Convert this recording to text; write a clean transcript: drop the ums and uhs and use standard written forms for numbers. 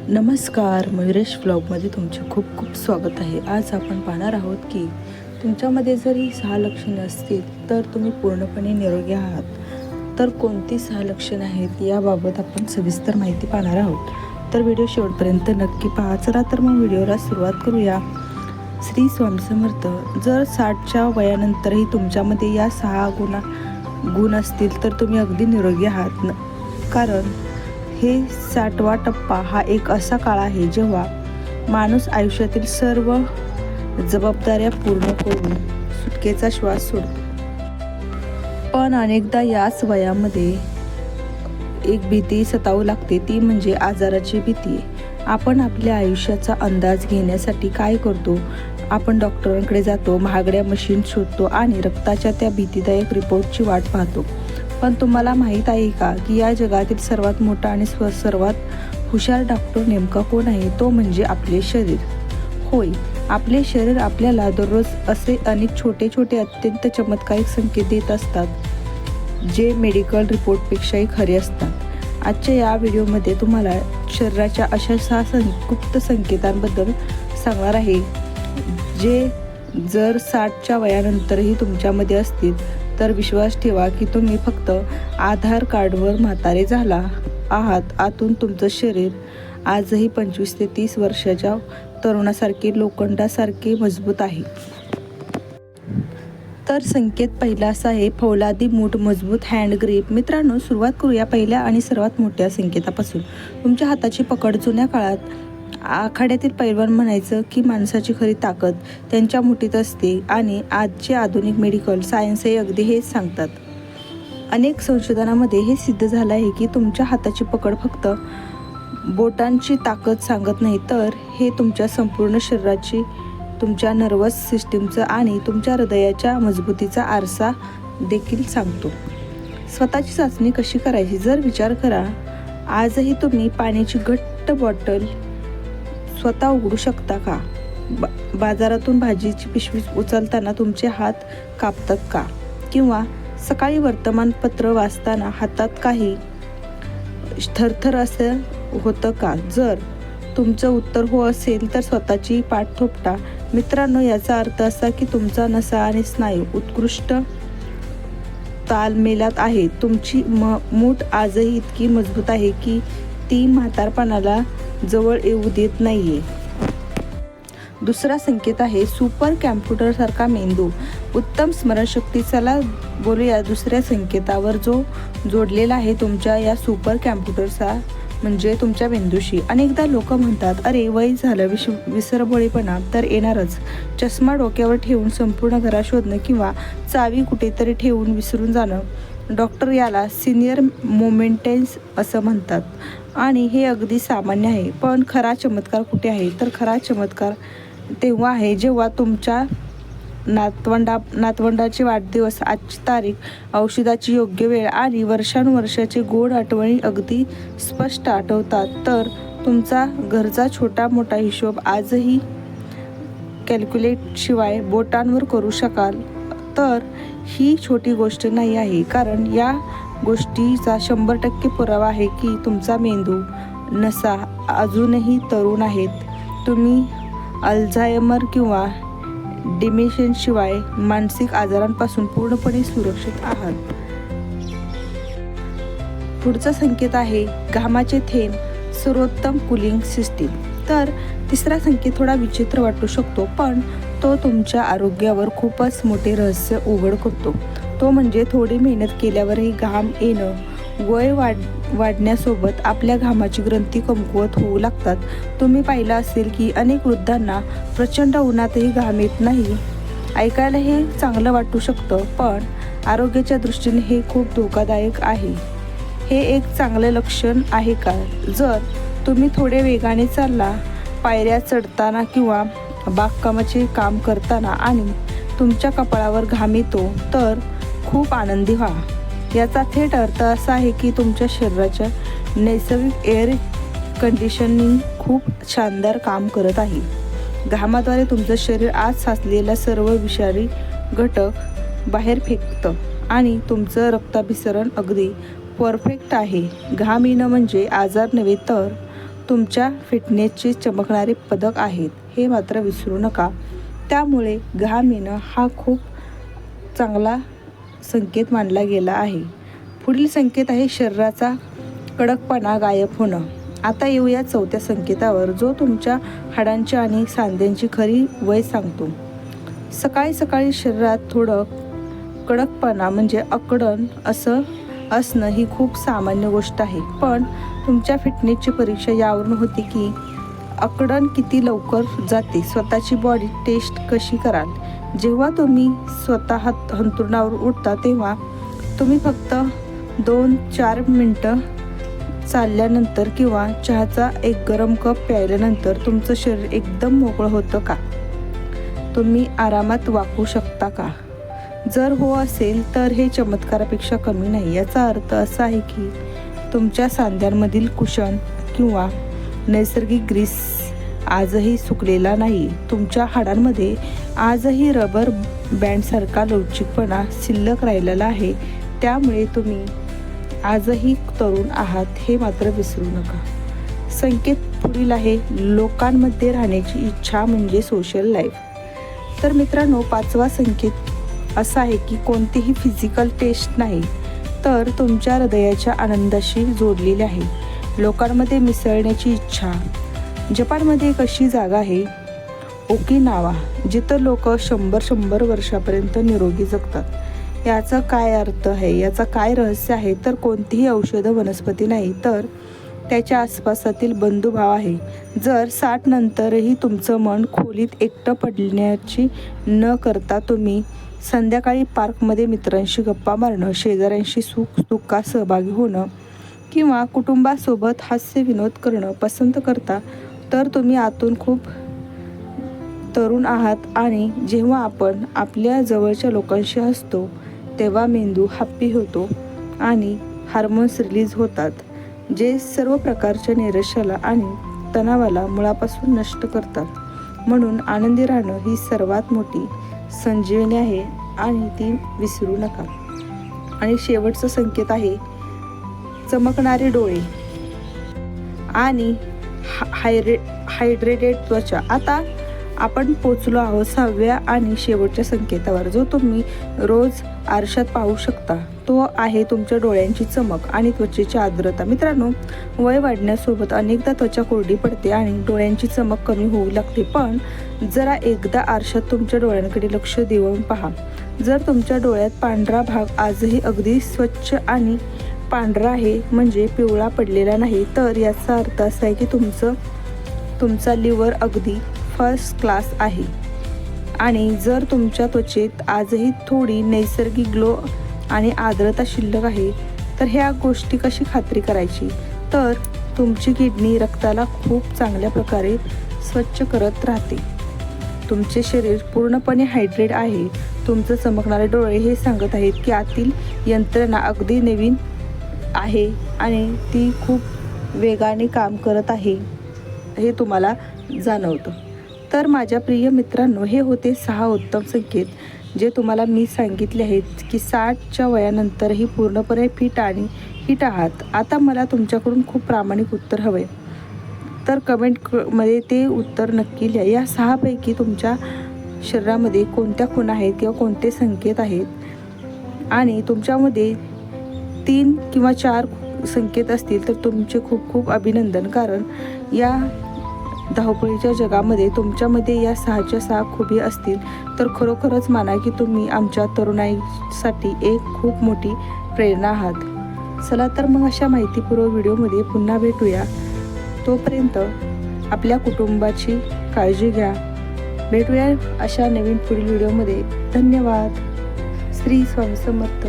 नमस्कार, मयुरेश व्लॉगमध्ये तुमचे खूप खूप स्वागत आहे. आज आपण पाहणार आहोत की तुमच्यामध्ये जरी 6 लक्षणे असतील तर तुम्ही पूर्णपणे निरोगी आहात. तर कोणती 6 लक्षणे आहेत याबाबत आपण सविस्तर माहिती पाहणार आहोत. तर व्हिडिओ शेवटपर्यंत नक्की पहा. चला तर मग व्हिडिओला सुरुवात करूया. श्री स्वामी समर्थ. जर 60च्या वयानंतरही तुमच्यामध्ये या 6 गुण असतील तर तुम्ही अगदी निरोगी आहात. कारण हे 60वा टप्पा हा एक असा काळ आहे जेव्हा माणूस आयुष्यातील सर्व जबाबदाऱ्या पूर्ण करून सुटकेचा श्वास सोडतो. पण अनेकदा याच वयामध्ये एक भीती सतावू लागते, ती म्हणजे आजाराची भीती. आपण आपल्या आयुष्याचा अंदाज घेण्यासाठी काय करतो? आपण डॉक्टरांकडे जातो, महागड्या मशीन शोधतो आणि रक्ताच्या त्या भीतीदायक रिपोर्टची वाट पाहतो. पण तुम्हाला माहीत आहे का की या जगातील सर्वात मोठा आणि सर्वात हुशार डॉक्टर नेमका कोण आहे? तो म्हणजे आपले शरीर. होय, आपले शरीर आपल्याला दररोज असे अनेक छोटे छोटे अत्यंत चमत्कारिक संकेत देत असतात जे मेडिकल रिपोर्टपेक्षाही खरे असतात. आजच्या या व्हिडिओमध्ये तुम्हाला शरीराच्या अशा 6 गुप्त संकेतांबद्दल सांगणार आहे जे जर 60च्या वयानंतरही तुमच्यामध्ये असतील तर विश्वास ठेवा की तुम्ही फक्त आधार कार्डवर म्हातारे झाला आहात. आतून तुमचं शरीर आजही 25 ते 30 वर्षाच्या तरुणासारखे लोखंडासारखे मजबूत आहे. तर संकेत पहिला असा आहे, फौलादी मूठ, मजबूत हँड ग्रीप. मित्रांनो, सुरुवात करूया पहिल्या आणि सर्वात मोठ्या संकेतापासून. तुमच्या हाताची पकड. जुन्या काळात आखाड्यातील पैलवान म्हणायचं की माणसाची खरी ताकद त्यांच्या मुठीत असते आणि आजचे आधुनिक मेडिकल सायन्सही अगदी हेच सांगतात. अनेक संशोधनामध्ये हे सिद्ध झालं आहे की तुमच्या हाताची पकड फक्त बोटांची ताकद सांगत नाही, तर हे तुमच्या संपूर्ण शरीराची, तुमच्या नर्वस सिस्टीमचं आणि तुमच्या हृदयाच्या मजबूतीचा आरसा देखील सांगतो. स्वतःची चाचणी कशी करायची? जर विचार करा, आजही तुम्ही पाण्याची घट्ट बॉटल स्वतः उघडू शकता का? बाजारातून भाजीची पिशवी उचलताना तुमचे हात कापतात का? किंवा सकाळी वर्तमानपत्र वाचताना हातात काही थरथर असं होतं का? जर तुमचं उत्तर हो असेल तर स्वतःची पाठ थोपटा. मित्रांनो, याचा अर्थ असा की तुमचा नसा आणि स्नायू उत्कृष्ट तालमेलात आहेत. तुमची मूठ आजही इतकी मजबूत आहे की ती म्हातारपणाला जवळ येऊ देत नाहीये. दुसरा संकेत आहे सुपर कॅम्प्युटरसारखा मेंदू, उत्तम स्मरणशक्ती. चला बोलूया दुसऱ्या संकेतावर जो जोडलेला आहे तुमच्या या सुपर कॅम्प्युटरचा, म्हणजे तुमच्या मेंदूशी. अनेकदा लोक म्हणतात, अरे वय झालं, विसरबोळेपणा तर येणारच. चष्मा डोक्यावर ठेवून संपूर्ण घरात शोधणं किंवा चावी कुठेतरी ठेवून विसरून जाणं. डॉक्टर याला सिनियर मोमेंटेन्स असं म्हणतात आणि हे अगदी सामान्य आहे. पण खरा चमत्कार कुठे आहे? तर खरा चमत्कार तेव्हा आहे जेव्हा तुमच्या नातवंडाचे वाढदिवस, आजची तारीख, औषधाची योग्य वेळ आणि वर्षानुवर्षाचे गोड आठवणी अगदी स्पष्ट आठवतात. तर तुमचा घरचा छोटा मोठा हिशोब आजही कॅल्क्युलेटशिवाय बोटांवर करू शकाल. तर ही छोटी गोष्ट नाही आहे, कारण या गोष्टीचा 100% पुरावा आहे की तुमचा मेंदू, नसा अजूनही तरुण आहेत. तुम्ही अल्झायमर किंवा डिमेन्शियाशिवाय मानसिक आजारांपासून पूर्णपणे सुरक्षित आहात. पुढचा संकेत आहे घामाचे थेंब, सर्वोत्तम कूलिंग सिस्टीम. तर तिसरा संकेत थोडा विचित्र वाटू शकतो, पण तो तुमच्या आरोग्यावर खूपच मोठे रहस्य उघड करतो. तो म्हणजे थोडी मेहनत केल्यावरही घाम येणं. वय वाढण्यासोबत आपल्या घामाची ग्रंथी कमकुवत होऊ लागतात. तुम्ही पाहिलं असेल की अनेक वृद्धांना प्रचंड उन्हातही घाम येत नाही. ऐकायला हे चांगलं वाटू शकतं, पण आरोग्याच्या दृष्टीने हे खूप धोकादायक आहे. हे एक चांगलं लक्षण आहे का? जर तुम्ही थोडे वेगाने चालला, पायऱ्या चढताना किंवा बागकामाचे काम करताना आणि तुमच्या कपाळावर घाम येतो तर खूप आनंदी व्हा. याचा थेट अर्थ असा आहे की तुमच्या शरीराच्या नैसर्गिक एअर कंडिशनिंग खूप शानदार काम करत आहे. घामाद्वारे तुमचं शरीर आत साचलेला सर्व विषारी घटक बाहेर फेकतं आणि तुमचं रक्ताभिसरण अगदी परफेक्ट आहे. घाम येणं म्हणजे आजार नव्हे, तर तुमच्या फिटनेसचे चमकणारे पदक आहेत, हे मात्र विसरू नका. त्यामुळे घाम येणं हा खूप चांगला संकेत मानला गेला आहे. पुढील संकेत आहे शरीराचा कडकपणा गायब होणं. आता येऊया चौथ्या संकेतावर, जो तुमच्या हाडांची आणि सांध्यांची खरी वय सांगतो. सकाळी सकाळी शरीरात थोडं कडकपणा म्हणजे अकडण असणं ही खूप सामान्य गोष्ट आहे. पण तुमच्या फिटनेसची परीक्षा यावरून होते की अकडण किती लवकर जाते. स्वतःची बॉडी टेस्ट कशी कराल? जेव्हा तुम्ही स्वतः अंथरुणावर उठता तेव्हा तुम्ही फक्त 2-4 मिनटं चालल्यानंतर किंवा चहाचा एक गरम कप प्यायल्यानंतर तुमचं शरीर एकदम मोकळं होतं का? तुम्ही आरामात वाकू शकता का? जर हो असेल तर हे चमत्कारापेक्षा कमी नाही. याचा अर्थ असा आहे की तुमच्या सांध्यांमधील कुशन किंवा नैसर्गिक ग्रीस आजही सुकलेला नाही. तुमच्या हाडांमध्ये आजही रबर बँडसारखा लवचिकपणा शिल्लक राहिलेला आहे. त्यामुळे तुम्ही आजही तरुण आहात, हे मात्र विसरू नका. संकेत पुढील आहे, लोकांमध्ये राहण्याची इच्छा म्हणजे सोशल लाईफ. तर मित्रांनो, 5वा संकेत असा आहे की कोणतीही फिजिकल टेस्ट नाही, तर तुमच्या हृदयाच्या आनंदाशी जोडलेले आहे. लोकांमध्ये मिसळण्याची इच्छा. जपानमध्ये एक अशी जागा आहे ओकिनावा, जिथं लोक 100 वर्षापर्यंत निरोगी जगतात. याचा काय अर्थ आहे, याचा काय रहस्य आहे? तर कोणतीही औषधं, वनस्पती नाही, तर त्याच्या आसपासातील बंधुभाव आहे. जर 60 नंतरही तुमचं मन खोलीत एकटं पडण्याची न करता तुम्ही संध्याकाळी पार्कमध्ये मित्रांशी गप्पा मारणं, शेजाऱ्यांशी सुख-दुःखात सहभागी होणं किंवा कुटुंबासोबत हास्य विनोद करणं पसंत करता, तर तुम्ही आतून खूप तरुण आहात. आणि जेव्हा आपण आपल्या जवळच्या लोकांशी हसतो तेव्हा मेंदू हॅप्पी होतो आणि हार्मोन्स रिलीज होतात, जे सर्व प्रकारच्या नैराश्याला आणि तणावाला मुळापासून नष्ट करतात. म्हणून आनंदी राहणं ही सर्वात मोठी संजीवनी आहे आणि ती विसरू नका. आणि शेवटचा संकेत आहे चमकणारे डोळे आणि हायड्रेटेड त्वचा. आता आपण पोचलो आहोत 6व्या आणि शेवटच्या संकेतावर, जो तुम्ही रोज आरशात पाहू शकता. तो आहे तुमच्या डोळ्यांची चमक आणि त्वचेची आर्द्रता. मित्रांनो, वय वाढण्यासोबत अनेकदा त्वचा कोरडी पडते आणि डोळ्यांची चमक कमी होऊ लागते. पण जरा एकदा आरशात तुमच्या डोळ्यांकडे लक्ष देऊन पहा. जर तुमच्या डोळ्यात पांढरा भाग आजही अगदी स्वच्छ आणि पांढरा आहे, म्हणजे पिवळा पडलेला नाही, तर याचा अर्थ असा आहे की तुमचा लिव्हर अगदी फर्स्ट क्लास आहे. आणि जर तुमच्या त्वचेत आजही थोडी नैसर्गिक ग्लो आणि आर्द्रता शिल्लक आहे, तर ह्या गोष्टी कशी खात्री करायची? तर तुमची किडनी रक्ताला खूप चांगल्या प्रकारे स्वच्छ करत राहते. तुमचे शरीर पूर्णपणे हायड्रेट आहे. तुमचं चमकणारे डोळे हे सांगत आहेत की आतील यंत्रणा अगदी नवीन आहे आणि ती खूप वेगाने काम करत आहे, हे तुम्हाला जाणवतं. तर माझ्या प्रिय मित्रांनो, हे होते 6 उत्तम संकेत जे तुम्हाला मी सांगितले आहेत की 60च्या वयानंतरही पूर्णपणे फिट आणि हिट आहात. आता मला तुमच्याकडून खूप प्रामाणिक उत्तर हवे, तर कमेंटमध्ये ते उत्तर नक्की लिहा. या 6 पैकी तुमच्या शरीरामध्ये कोणत्या खूण आहेत किंवा कोणते संकेत आहेत? आणि तुमच्यामध्ये 3 किंवा 4 संकेत असतील तर तुमचे खूप खूप अभिनंदन, कारण या धावपळीच्या जगामध्ये तुमच्यामध्ये या 6च्या 6 खुबी असतील तर खरोखरच माना की तुम्ही आमच्या तरुणाईसाठी एक खूप मोठी प्रेरणा आहात. चला तर मग अशा माहितीपूर्व व्हिडिओमध्ये पुन्हा भेटूया. तोपर्यंत आपल्या कुटुंबाची काळजी घ्या. भेटूया अशा नवीन पुढील व्हिडिओमध्ये. धन्यवाद. श्री स्वामी समर्थ.